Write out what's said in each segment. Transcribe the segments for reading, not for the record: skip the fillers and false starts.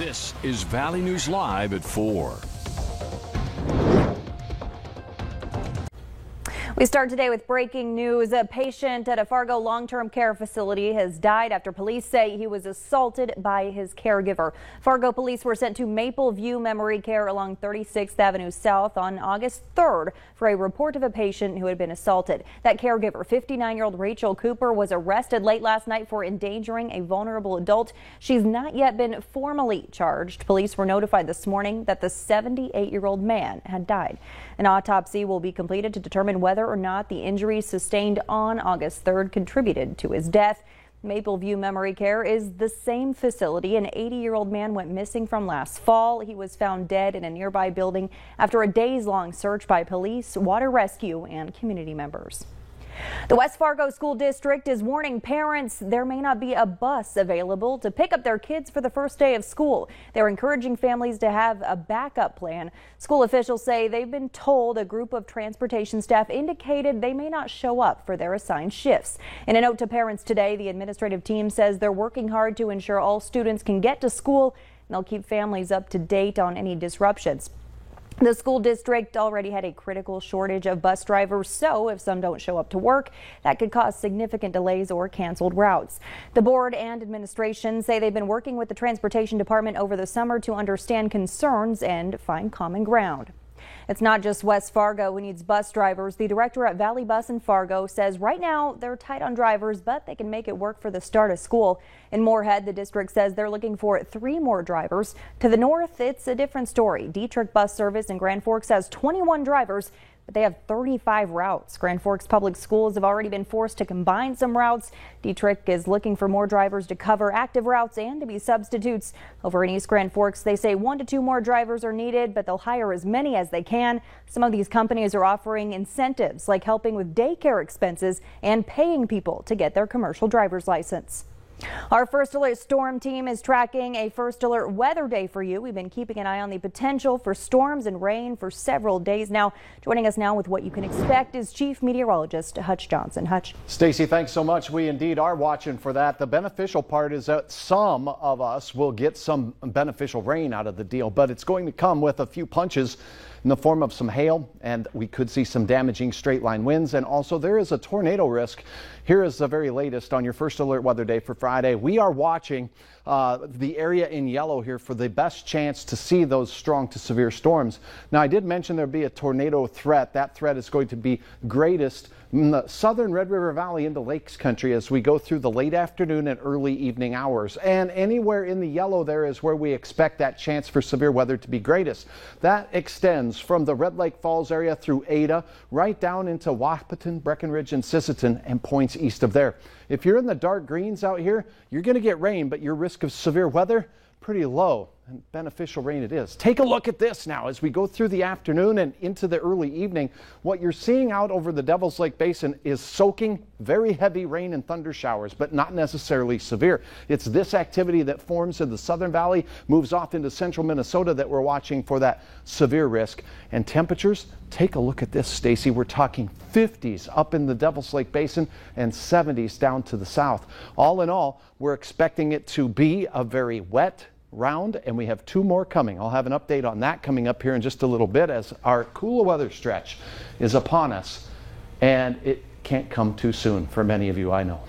This is Valley News Live at 4. We start today with breaking news. A patient at a Fargo long-term care facility has died after police say he was assaulted by his caregiver. Fargo police were sent to Maple View Memory Care along 36th Avenue South on August 3rd for a report of a patient who had been assaulted. That caregiver, 59-year-old Rachel Cooper, was arrested late last night for endangering a vulnerable adult. She's not yet been formally charged. Police were notified this morning that the 78-year-old man had died. An autopsy will be completed to determine whether or not the injuries sustained on August 3rd contributed to his death. Maple View Memory Care is the same facility an 80-year-old man went missing from last fall. He was found dead in a nearby building after a days-long search by police, water rescue, and community members. The West Fargo School District is warning parents there may not be a bus available to pick up their kids for the first day of school. They're encouraging families to have a backup plan. School officials say they've been told a group of transportation staff indicated they may not show up for their assigned shifts. In a note to parents today, the administrative team says they're working hard to ensure all students can get to school, and they'll keep families up to date on any disruptions. The school district already had a critical shortage of bus drivers, so if some don't show up to work, that could cause significant delays or canceled routes. The board and administration say they've been working with the transportation department over the summer to understand concerns and find common ground. It's not just West Fargo who needs bus drivers. The director at Valley Bus in Fargo says right now they're tight on drivers, but they can make it work for the start of school. In Moorhead, the district says they're looking for 3 more drivers. To the north, it's a different story. Dietrich Bus Service in Grand Forks has 21 drivers, but they have 35 routes. Grand Forks Public Schools have already been forced to combine some routes. Dietrich is looking for more drivers to cover active routes and to be substitutes. Over in East Grand Forks, they say 1 to 2 more drivers are needed, but they'll hire as many as they can. Some of these companies are offering incentives like helping with daycare expenses and paying people to get their commercial driver's license. Our First Alert Storm team is tracking a First Alert weather day for you. We've been keeping an eye on the potential for storms and rain for several days now. Joining us now with what you can expect is Chief Meteorologist Hutch Johnson. Hutch. Stacy, thanks so much. We indeed are watching for that. The beneficial part is that some of us will get some beneficial rain out of the deal, but it's going to come with a few punches in the form of some hail, and we could see some damaging straight line winds, and also there is a tornado risk. Here is the very latest on your First Alert weather day for Friday. We are watching the area in yellow here for the best chance to see those strong to severe storms. Now, I did mention there'd be a tornado threat. That threat is going to be greatest in the southern Red River Valley into Lakes Country as we go through the late afternoon and early evening hours. And anywhere in the yellow there is where we expect that chance for severe weather to be greatest. That extends from the Red Lake Falls area through Ada, right down into Wahpeton, Breckenridge, and Sisseton, and points east of there. If you're in the dark greens out here, you're going to get rain, but your risk of severe weather, pretty low. And beneficial rain it is. Take a look at this now as we go through the afternoon and into the early evening. What you're seeing out over the Devil's Lake Basin is soaking, very heavy rain and thunder showers, but not necessarily severe. It's this activity that forms in the Southern Valley, moves off into central Minnesota that we're watching for that severe risk. And temperatures, take a look at this, Stacy. We're talking 50s up in the Devil's Lake Basin and 70s down to the south. All in all, we're expecting it to be a very wet round, and we have 2 more coming. I'll have an update on that coming up here in just a little bit as our cooler weather stretch is upon us, and it can't come too soon for many of you, I know.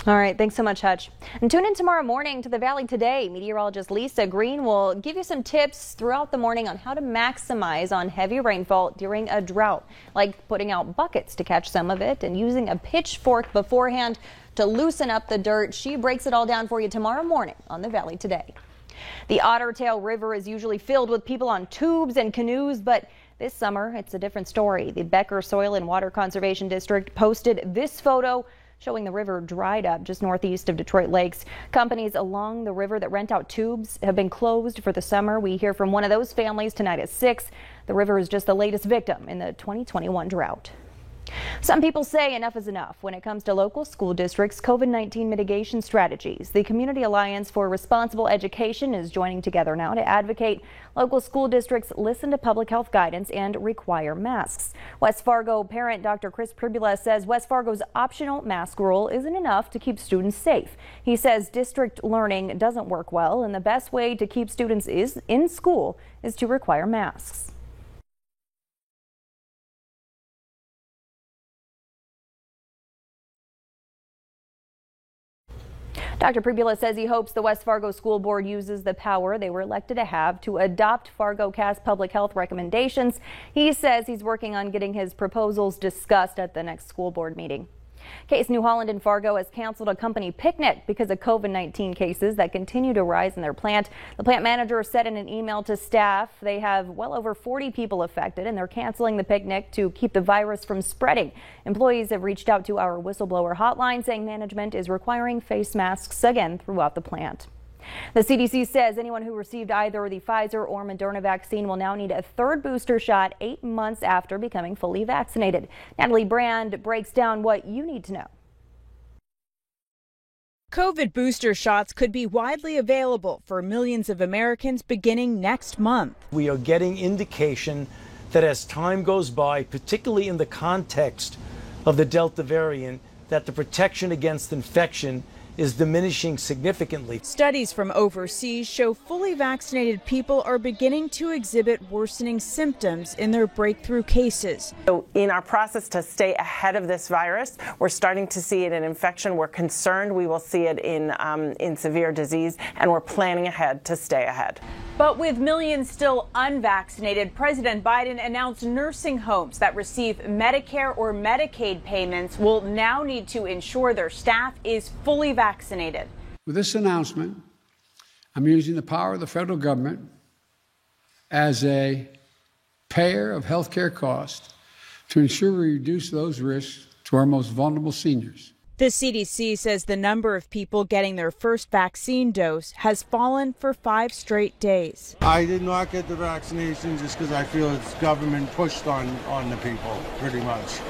All right, thanks so much, Hutch. And tune in tomorrow morning to the Valley Today. Meteorologist Lisa Green will give you some tips throughout the morning on how to maximize on heavy rainfall during a drought, like putting out buckets to catch some of it and using a pitchfork beforehand to loosen up the dirt. She breaks it all down for you tomorrow morning on the Valley Today. The Otter Tail River is usually filled with people on tubes and canoes, but this summer it's a different story. The Becker Soil and Water Conservation District posted this photo showing the river dried up just northeast of Detroit Lakes. Companies along the river that rent out tubes have been closed for the summer. We hear from one of those families tonight at 6. The river is just the latest victim in the 2021 drought. Some people say enough is enough when it comes to local school districts' COVID-19 mitigation strategies. The Community Alliance for Responsible Education is joining together now to advocate local school districts listen to public health guidance and require masks. West Fargo parent Dr. Chris Pribula says West Fargo's optional mask rule isn't enough to keep students safe. He says district learning doesn't work well, and the best way to keep students in school is to require masks. Dr. Pribula says he hopes the West Fargo School Board uses the power they were elected to have to adopt Fargo-Cass public health recommendations. He says he's working on getting his proposals discussed at the next school board meeting. Case New Holland in Fargo has canceled a company picnic because of COVID-19 cases that continue to rise in their plant. The plant manager said in an email to staff they have well over 40 people affected and they're canceling the picnic to keep the virus from spreading. Employees have reached out to our whistleblower hotline saying management is requiring face masks again throughout the plant. The CDC says anyone who received either the Pfizer or Moderna vaccine will now need a third booster shot 8 months after becoming fully vaccinated. Natalie Brand breaks down what you need to know. COVID booster shots could be widely available for millions of Americans beginning next month. We are getting indication that as time goes by, particularly in the context of the Delta variant, that the protection against infection is diminishing significantly. Studies from overseas show fully vaccinated people are beginning to exhibit worsening symptoms in their breakthrough cases. So in our process to stay ahead of this virus, we're starting to see it in infection. We're concerned we will see it in severe disease, and we're planning ahead to stay ahead. But with millions still unvaccinated, President Biden announced nursing homes that receive Medicare or Medicaid payments will now need to ensure their staff is fully vaccinated. With this announcement, I'm using the power of the federal government as a payer of health care costs to ensure we reduce those risks to our most vulnerable seniors. The CDC says the number of people getting their first vaccine dose has fallen for 5 straight days. I did not get the vaccination just because I feel it's government pushed on the people, pretty much.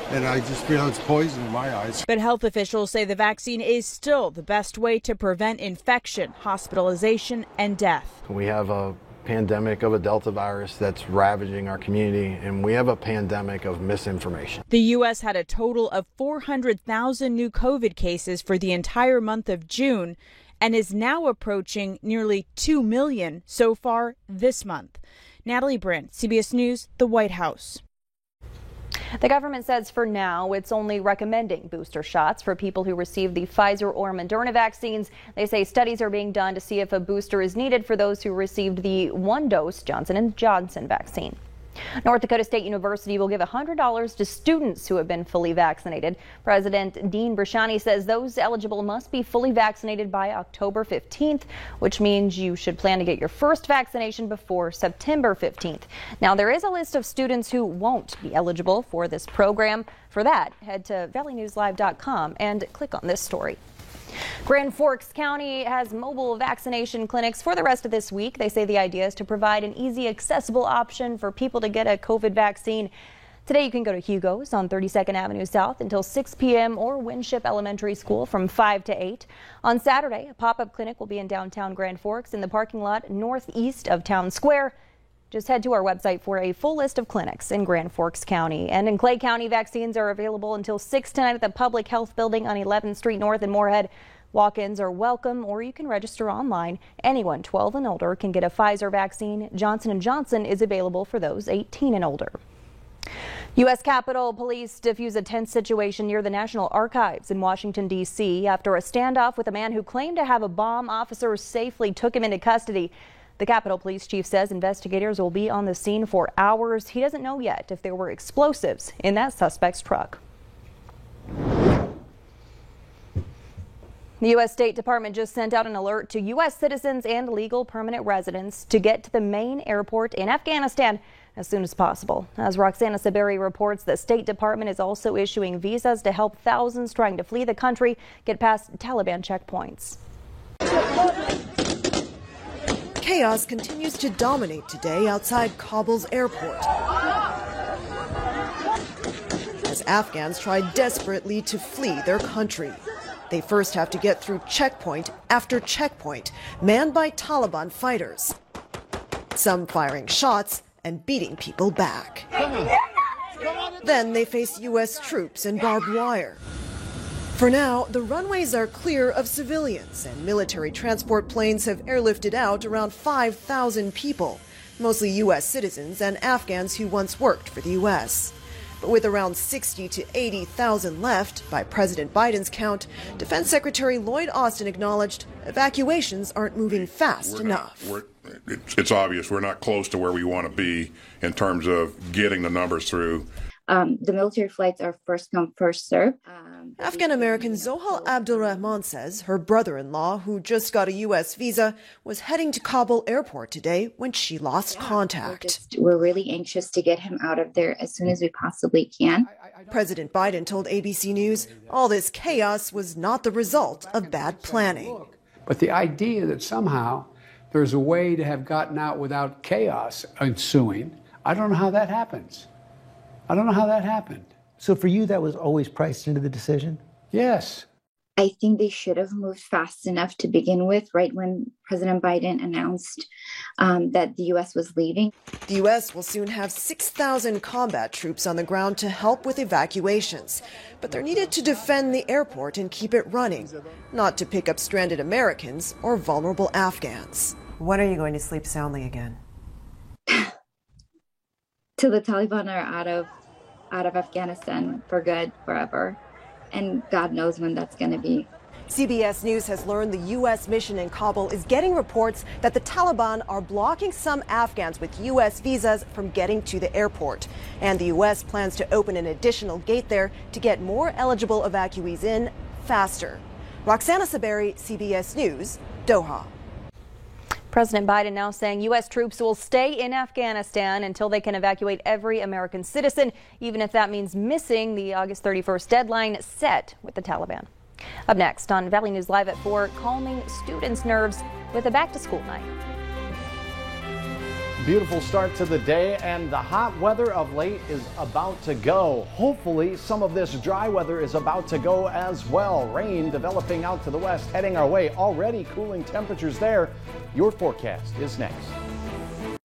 And I just feel it's poison in my eyes. But health officials say the vaccine is still the best way to prevent infection, hospitalization, and death. We have a pandemic of a Delta virus that's ravaging our community, and we have a pandemic of misinformation. The U.S. had a total of 400,000 new COVID cases for the entire month of June and is now approaching nearly 2 million so far this month. Natalie Brand, CBS News, the White House. The government says for now it's only recommending booster shots for people who receive the Pfizer or Moderna vaccines. They say studies are being done to see if a booster is needed for those who received the one-dose Johnson & Johnson vaccine. North Dakota State University will give $100 to students who have been fully vaccinated. President Dean Brishani says those eligible must be fully vaccinated by October 15th, which means you should plan to get your first vaccination before September 15th. Now, there is a list of students who won't be eligible for this program. For that, head to valleynewslive.com and click on this story. Grand Forks County has mobile vaccination clinics for the rest of this week. They say the idea is to provide an easy, accessible option for people to get a COVID vaccine. Today you can go to Hugo's on 32nd Avenue South until 6 p.m. or Winship Elementary School from 5 to 8. On Saturday, a pop-up clinic will be in downtown Grand Forks in the parking lot northeast of Town Square. Just head to our website for a full list of clinics in Grand Forks County. And in Clay County, vaccines are available until 6 tonight at the Public Health Building on 11th Street North in Moorhead. Walk-ins are welcome, or you can register online. Anyone 12 and older can get a Pfizer vaccine. Johnson & Johnson is available for those 18 and older. U.S. Capitol Police defuse a tense situation near the National Archives in Washington, D.C. after a standoff with a man who claimed to have a bomb. Officers safely took him into custody. The Capitol Police Chief says investigators will be on the scene for hours. He doesn't know yet if there were explosives in that suspect's truck. The U.S. State Department just sent out an alert to U.S. citizens and legal permanent residents to get to the main airport in Afghanistan as soon as possible. As Roxana Saberi reports, the State Department is also issuing visas to help thousands trying to flee the country get past Taliban checkpoints. Chaos continues to dominate today outside Kabul's airport. as Afghans try desperately to flee their country. They first have to get through checkpoint after checkpoint, manned by Taliban fighters. Some firing shots and beating people back. Then they face U.S. troops and barbed wire. For now, the runways are clear of civilians, and military transport planes have airlifted out around 5,000 people, mostly U.S. citizens and Afghans who once worked for the U.S. But with around 60 to 80,000 left, by President Biden's count, Defense Secretary Lloyd Austin acknowledged evacuations aren't moving fast enough. It's obvious we're not close to where we want to be in terms of getting the numbers through. The military flights are first come, first serve. Afghan-American Zohal Abdulrahman says her brother-in-law, who just got a U.S. visa, was heading to Kabul airport today when she lost contact. We're really anxious to get him out of there as soon as we possibly can. President Biden told ABC News all this chaos was not the result of bad planning. But the idea that somehow there's a way to have gotten out without chaos ensuing, I don't know how that happens. I don't know how that happened. So for you, that was always priced into the decision? Yes. I think they should have moved fast enough to begin with, right when President Biden announced that the U.S. was leaving. The U.S. will soon have 6,000 combat troops on the ground to help with evacuations. But they're needed to defend the airport and keep it running, not to pick up stranded Americans or vulnerable Afghans. When are you going to sleep soundly again? Till the Taliban are out of Afghanistan for good, forever. And God knows when that's going to be. CBS News has learned the U.S. mission in Kabul is getting reports that the Taliban are blocking some Afghans with U.S. visas from getting to the airport. And the U.S. plans to open an additional gate there to get more eligible evacuees in faster. Roxana Saberi, CBS News, Doha. President Biden now saying U.S. troops will stay in Afghanistan until they can evacuate every American citizen, even if that means missing the August 31st deadline set with the Taliban. Up next on Valley News Live at 4, calming students' nerves with a back-to-school night. Beautiful start to the day, and the hot weather of late is about to go. Hopefully, some of this dry weather is about to go as well. Rain developing out to the west, heading our way. Already cooling temperatures there. Your forecast is next.